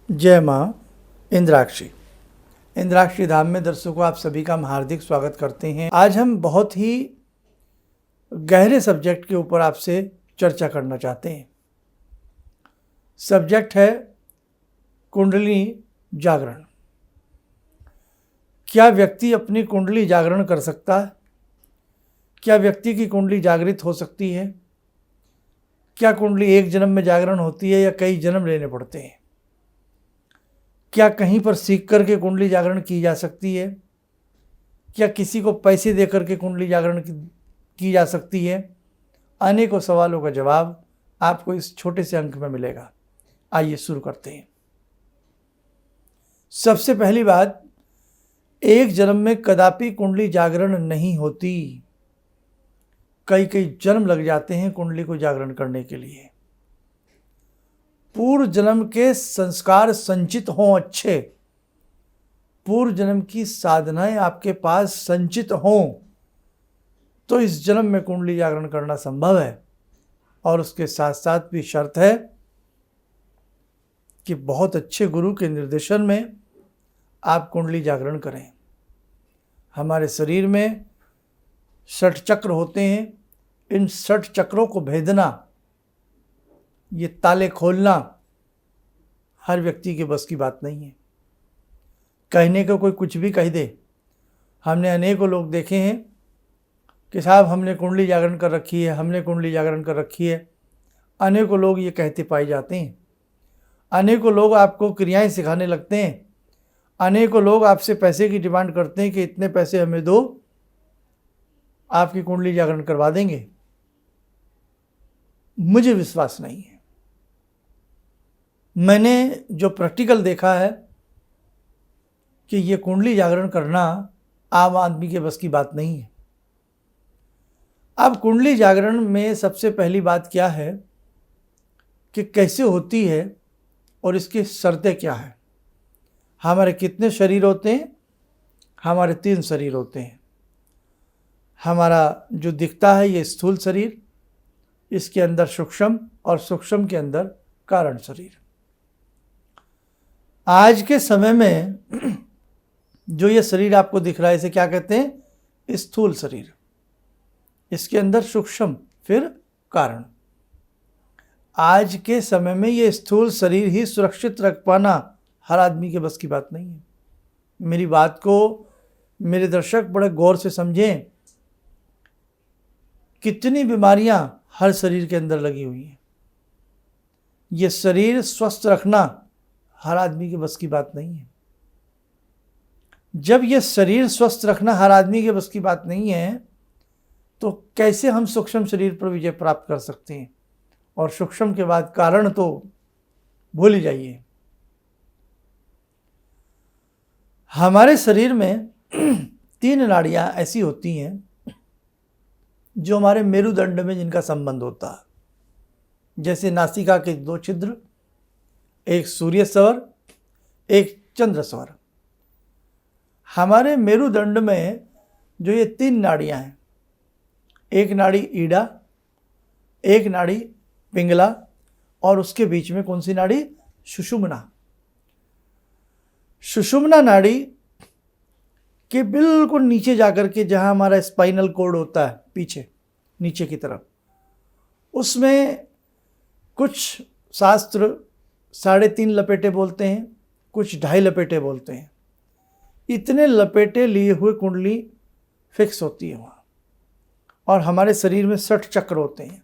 जय माँ इंद्राक्षी। इंद्राक्षी धाम में दर्शकों आप सभी का हम हार्दिक स्वागत करते हैं। आज हम बहुत ही गहरे सब्जेक्ट के ऊपर आपसे चर्चा करना चाहते हैं। सब्जेक्ट है कुंडली जागरण। क्या व्यक्ति अपनी कुंडली जागरण कर सकता है? क्या व्यक्ति की कुंडली जागृत हो सकती है? क्या कुंडली एक जन्म में जागरण होती है या कई जन्म लेने पड़ते हैं? क्या कहीं पर सीख करके कुंडली जागरण की जा सकती है? क्या किसी को पैसे दे करके कुंडली जागरण की जा सकती है? अनेकों सवालों का जवाब आपको इस छोटे से अंक में मिलेगा। आइए शुरू करते हैं। सबसे पहली बात, एक जन्म में कदापि कुंडली जागरण नहीं होती। कई कई जन्म लग जाते हैं कुंडली को जागरण करने के लिए। पूर्व जन्म के संस्कार संचित हों, अच्छे पूर्व जन्म की साधनाएं आपके पास संचित हों, तो इस जन्म में कुंडली जागरण करना संभव है। और उसके साथ साथ भी शर्त है कि बहुत अच्छे गुरु के निर्देशन में आप कुंडली जागरण करें। हमारे शरीर में 60 चक्र होते हैं। इन 60 चक्रों को भेदना, ये ताले खोलना हर व्यक्ति के बस की बात नहीं है। कहने को कोई कुछ भी कह दे। हमने अनेकों लोग देखे हैं कि साहब हमने कुंडली जागरण कर रखी है, हमने कुंडली जागरण कर रखी है। अनेकों लोग ये कहते पाए जाते हैं। अनेकों लोग आपको क्रियाएं सिखाने लगते हैं। अनेकों लोग आपसे पैसे की डिमांड करते हैं कि इतने पैसे हमें दो, आपकी कुंडली जागरण करवा देंगे। मुझे विश्वास नहीं है। मैंने जो प्रैक्टिकल देखा है कि ये कुंडली जागरण करना आम आदमी के बस की बात नहीं है। अब कुंडली जागरण में सबसे पहली बात क्या है कि कैसे होती है और इसकी शर्तें क्या है। हमारे कितने शरीर होते हैं? हमारे 3 शरीर होते हैं। हमारा जो दिखता है ये स्थूल शरीर, इसके अंदर सूक्ष्म और सूक्ष्म के अंदर कारण शरीर। आज के समय में जो ये शरीर आपको दिख रहा है इसे क्या कहते हैं? स्थूल शरीर। इसके अंदर सूक्ष्म, फिर कारण। आज के समय में ये स्थूल शरीर ही सुरक्षित रख पाना हर आदमी के बस की बात नहीं है। मेरी बात को मेरे दर्शक बड़े गौर से समझें। कितनी बीमारियां हर शरीर के अंदर लगी हुई हैं। ये शरीर स्वस्थ रखना हर आदमी के बस की बात नहीं है। जब ये शरीर स्वस्थ रखना हर आदमी के बस की बात नहीं है, तो कैसे हम सूक्ष्म शरीर पर विजय प्राप्त कर सकते हैं? और सूक्ष्म के बाद कारण तो भूल ही जाइए। हमारे शरीर में 3 नाड़ियां ऐसी होती हैं जो हमारे मेरुदंड में जिनका संबंध होता है। जैसे नासिका के 2 छिद्र, एक सूर्य स्वर, एक चंद्र स्वर। हमारे मेरुदंड में जो ये 3 नाड़ियां हैं, एक नाड़ी ईड़ा, एक नाड़ी पिंगला और उसके बीच में कौन सी नाड़ी? सुषुम्ना। सुषुम्ना नाड़ी के बिल्कुल नीचे जाकर के जहां हमारा स्पाइनल कोड होता है, पीछे नीचे की तरफ, उसमें कुछ शास्त्र 3.5 लपेटे बोलते हैं, कुछ 2.5 लपेटे बोलते हैं। इतने लपेटे लिए हुए कुंडली फिक्स होती है वहाँ। और हमारे शरीर में 60 चक्र होते हैं।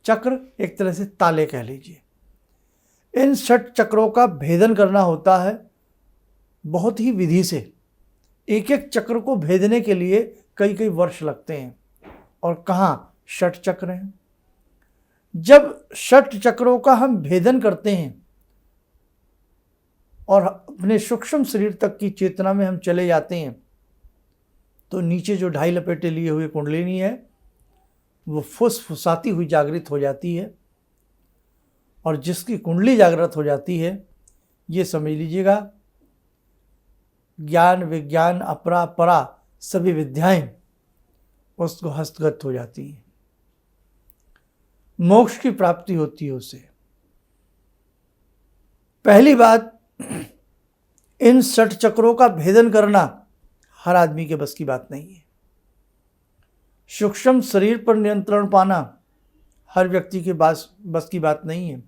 चक्र एक तरह से ताले कह लीजिए। इन 60 चक्रों का भेदन करना होता है बहुत ही विधि से। एक एक चक्र को भेदने के लिए कई कई वर्ष लगते हैं। और कहाँ 60 चक्र हैं। जब 60 चक्रों का हम भेदन करते हैं और अपने सूक्ष्म शरीर तक की चेतना में हम चले जाते हैं, तो नीचे जो 2.5 लपेटे लिए हुए कुंडलिनी है वो फुसफुसाती हुई जागृत हो जाती है। और जिसकी कुंडली जागृत हो जाती है, ये समझ लीजिएगा ज्ञान विज्ञान अपरा परा सभी विद्याएं उसको हस्तगत हो जाती हैं। मोक्ष की प्राप्ति होती है उसे। पहली बात, इन 60 चक्रों का भेदन करना हर आदमी के बस की बात नहीं है। सूक्ष्म शरीर पर नियंत्रण पाना हर व्यक्ति के बस की बात नहीं है।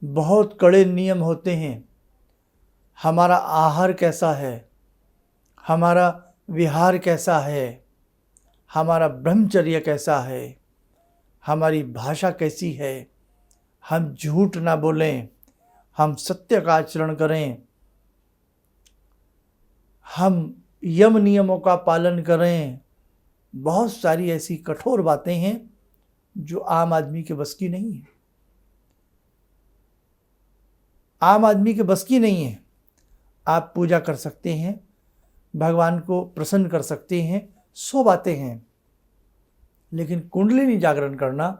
बहुत कड़े नियम होते हैं। हमारा आहार कैसा है, हमारा विहार कैसा है, हमारा ब्रह्मचर्य कैसा है, हमारी भाषा कैसी है, हम झूठ ना बोलें, हम सत्य का आचरण करें, हम यम नियमों का पालन करें। बहुत सारी ऐसी कठोर बातें हैं जो आम आदमी के बस की नहीं है। आम आदमी के बस की नहीं है। आप पूजा कर सकते हैं, भगवान को प्रसन्न कर सकते हैं, 100 बातें हैं, लेकिन कुंडलिनी जागरण करना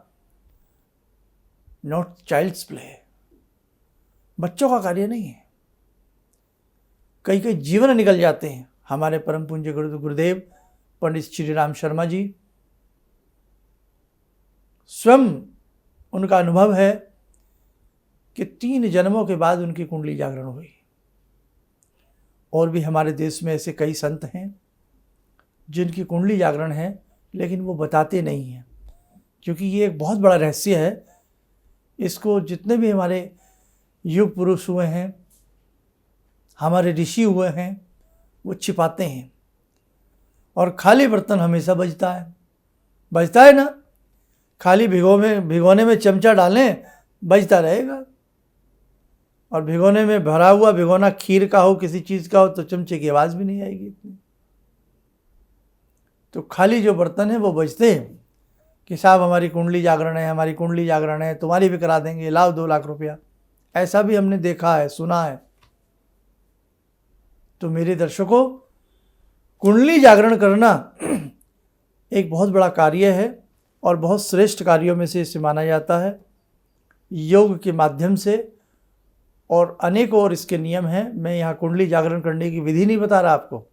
नॉट चाइल्ड्स प्ले, बच्चों का कार्य नहीं है। कई कई जीवन निकल जाते हैं। हमारे परम पूज्य गुरुदेव पंडित श्री राम शर्मा जी, स्वयं उनका अनुभव है कि 3 जन्मों के बाद उनकी कुंडली जागरण हुई। और भी हमारे देश में ऐसे कई संत हैं जिनकी कुंडली जागरण है, लेकिन वो बताते नहीं हैं, क्योंकि ये एक बहुत बड़ा रहस्य है। इसको जितने भी हमारे युग पुरुष हुए हैं, हमारे ऋषि हुए हैं, वो छिपाते हैं। और खाली बर्तन हमेशा बजता है ना। खाली भिगोने में चमचा डालें, बजता रहेगा। और भिगोना खीर का हो, किसी चीज़ का हो, तो चमचे की आवाज़ भी नहीं आएगी इतनी। तो खाली जो बर्तन है वो बजते हैं कि साहब हमारी कुंडली जागरण है, तुम्हारी भी करा देंगे, लाओ 2 लाख रुपया। ऐसा भी हमने देखा है, सुना है। तो मेरे दर्शकों, कुंडली जागरण करना एक बहुत बड़ा कार्य है और बहुत श्रेष्ठ कार्यों में से इसे माना जाता है। योग के माध्यम से और अनेकों और इसके नियम हैं। मैं यहाँ कुंडली जागरण करने की विधि नहीं बता रहा आपको,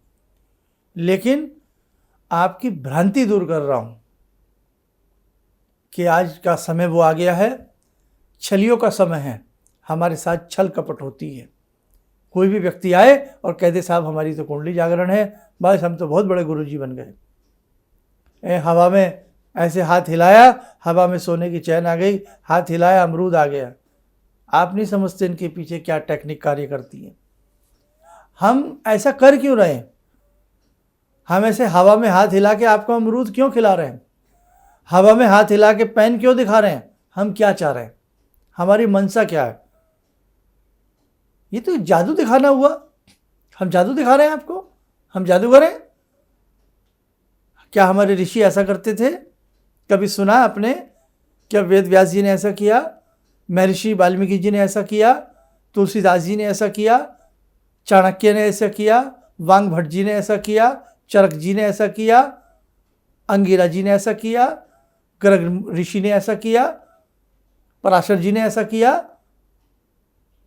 लेकिन आपकी भ्रांति दूर कर रहा हूँ कि आज का समय वो आ गया है, छलियों का समय है। हमारे साथ छल कपट होती है। कोई भी व्यक्ति आए और कह दे साहब हमारी तो कुंडली जागरण है, बस हम तो बहुत बड़े गुरुजी बन गए। हवा में ऐसे हाथ हिलाया, हवा में सोने की चैन आ गई, हाथ हिलाया अमरूद आ गया। आप नहीं समझते इनके पीछे क्या टेक्निक कार्य करती है। हम ऐसा कर क्यों रहे हैं? हम ऐसे हवा में हाथ हिला के आपको अमरूद क्यों खिला रहे हैं? हवा में हाथ हिला के पेन क्यों दिखा रहे हैं? हम क्या चाह रहे हैं? हमारी मनसा क्या है? ये तो जादू दिखाना हुआ। हम जादू दिखा रहे हैं आपको? हम जादूगर हैं? क्या हमारे ऋषि ऐसा करते थे? कभी सुना आपने? क्या वेद व्यास जी ने ऐसा किया? महर्षि वाल्मीकि जी ने ऐसा किया? तुलसीदास जी ने ऐसा किया? चाणक्य ने ऐसा किया? वांग भट्ट जी ने ऐसा किया? चरक जी ने ऐसा किया? अंगिरा जी ने ऐसा किया? गर्ग ऋषि ने ऐसा किया? पराशर जी ने ऐसा किया?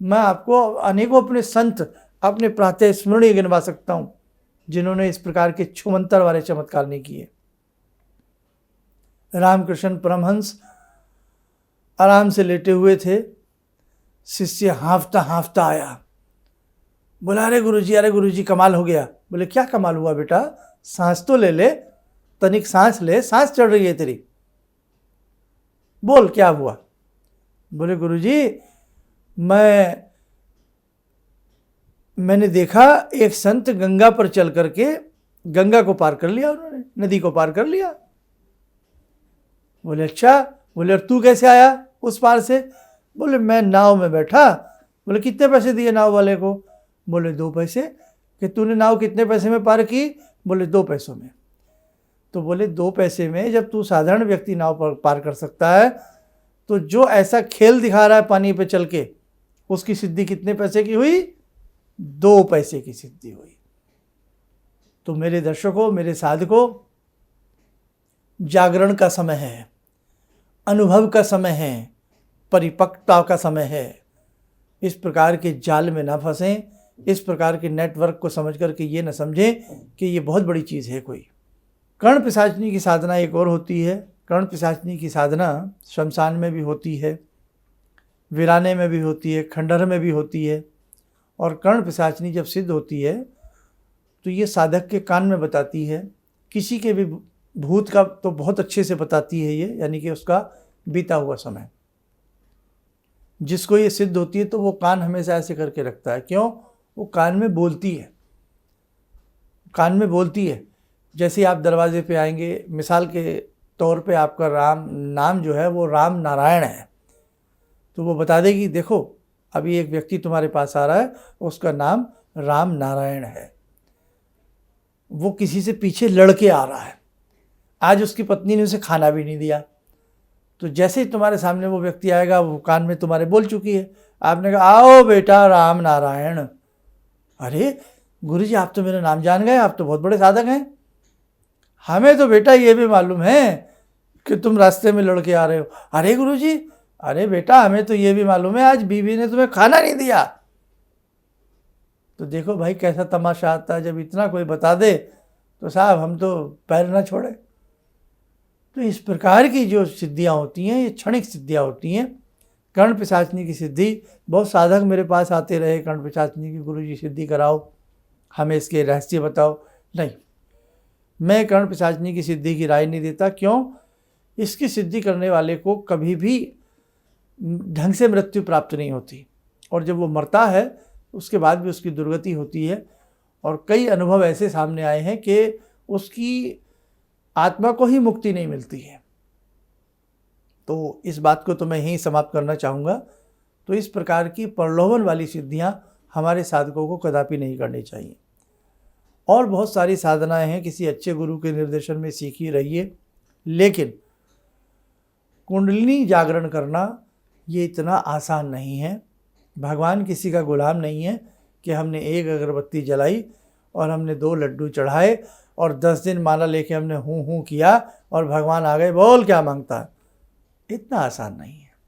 मैं आपको अनेकों अपने संत, अपने प्रातः स्मरणीय गिनवा सकता हूँ जिन्होंने इस प्रकार के छुमंतर वाले चमत्कार नहीं किए। रामकृष्ण परमहंस आराम से लेटे हुए थे। शिष्य हाँफता हाँफता आया, बोला अरे गुरुजी कमाल हो गया। बोले क्या कमाल हुआ बेटा? सांस तो ले ले, तनिक सांस ले, सांस चढ़ रही है तेरी, बोल क्या हुआ? बोले गुरुजी मैंने देखा एक संत गंगा पर चल करके गंगा को पार कर लिया, उन्होंने नदी को पार कर लिया। बोले अच्छा। बोले और तू कैसे आया उस पार से? बोले मैं नाव में बैठा। बोले कितने पैसे दिए नाव वाले को? बोले 2 पैसे। कि तूने नाव कितने पैसे में पार की? बोले 2 पैसों में। तो बोले 2 पैसे में जब तू साधारण व्यक्ति नाव पर पार कर सकता है, तो जो ऐसा खेल दिखा रहा है पानी पे चल के, उसकी सिद्धि कितने पैसे की हुई? 2 पैसे की सिद्धि हुई। तो मेरे दर्शकों, मेरे साधकों, जागरण का समय है, अनुभव का समय है, परिपक्वता का समय है। इस प्रकार के जाल में ना फंसें। इस प्रकार के नेटवर्क को समझ करके ये न समझें कि ये बहुत बड़ी चीज़ है कोई। कर्ण पिशाचनी की साधना एक और होती है। कर्ण पिशाचनी की साधना शमशान में भी होती है, वीराने में भी होती है, खंडहर में भी होती है। और कर्ण पिशाचनी जब सिद्ध होती है तो ये साधक के कान में बताती है, किसी के भी भूत का तो बहुत अच्छे से बताती है ये, यानी कि उसका बीता हुआ समय। जिसको ये सिद्ध होती है तो वो कान हमेशा ऐसे करके रखता है। क्यों? वो कान में बोलती है, कान में बोलती है। जैसे आप दरवाजे पे आएंगे, मिसाल के तौर पे आपका राम नाम जो है वो राम नारायण है, तो वो बता देगी देखो अभी एक व्यक्ति तुम्हारे पास आ रहा है, उसका नाम राम नारायण है, वो किसी से पीछे लड़के आ रहा है, आज उसकी पत्नी ने उसे खाना भी नहीं दिया। तो जैसे ही तुम्हारे सामने वो व्यक्ति आएगा, वो कान में तुम्हारे बोल चुकी है। आपने कहा आओ बेटा राम नारायण। अरे गुरुजी आप तो मेरा नाम जान गए, आप तो बहुत बड़े साधक हैं। हमें तो बेटा ये भी मालूम है कि तुम रास्ते में लड़के आ रहे हो। अरे गुरुजी, अरे बेटा हमें तो ये भी मालूम है आज बीवी ने तुम्हें खाना नहीं दिया। तो देखो भाई कैसा तमाशा आता है, जब इतना कोई बता दे तो साहब हम तो पैर ना छोड़े। तो इस प्रकार की जो सिद्धियां होती हैं ये क्षणिक सिद्धियां होती हैं। कर्ण पिशाचनी की सिद्धि, बहुत साधक मेरे पास आते रहे, कर्ण पिशाचनी की गुरुजी सिद्धि कराओ, हमें इसके रहस्य बताओ। नहीं, मैं कर्ण पिशाचनी की सिद्धि की राय नहीं देता। क्यों? इसकी सिद्धि करने वाले को कभी भी ढंग से मृत्यु प्राप्त नहीं होती, और जब वो मरता है उसके बाद भी उसकी दुर्गति होती है। और कई अनुभव ऐसे सामने आए हैं कि उसकी आत्मा को ही मुक्ति नहीं मिलती है। तो इस बात को तो मैं यहीं समाप्त करना चाहूँगा। तो इस प्रकार की प्रलोभन वाली सिद्धियाँ हमारे साधकों को कदापि नहीं करनी चाहिए। और बहुत सारी साधनाएं हैं, किसी अच्छे गुरु के निर्देशन में सीखी रहिए, लेकिन कुंडलिनी जागरण करना ये इतना आसान नहीं है। भगवान किसी का गुलाम नहीं है कि हमने एक अगरबत्ती जलाई और हमने 2 लड्डू चढ़ाए और 10 दिन माला लेके हमने हूँ हूँ किया और भगवान आ गए, बोल क्या मांगता है। इतना आसान नहीं है।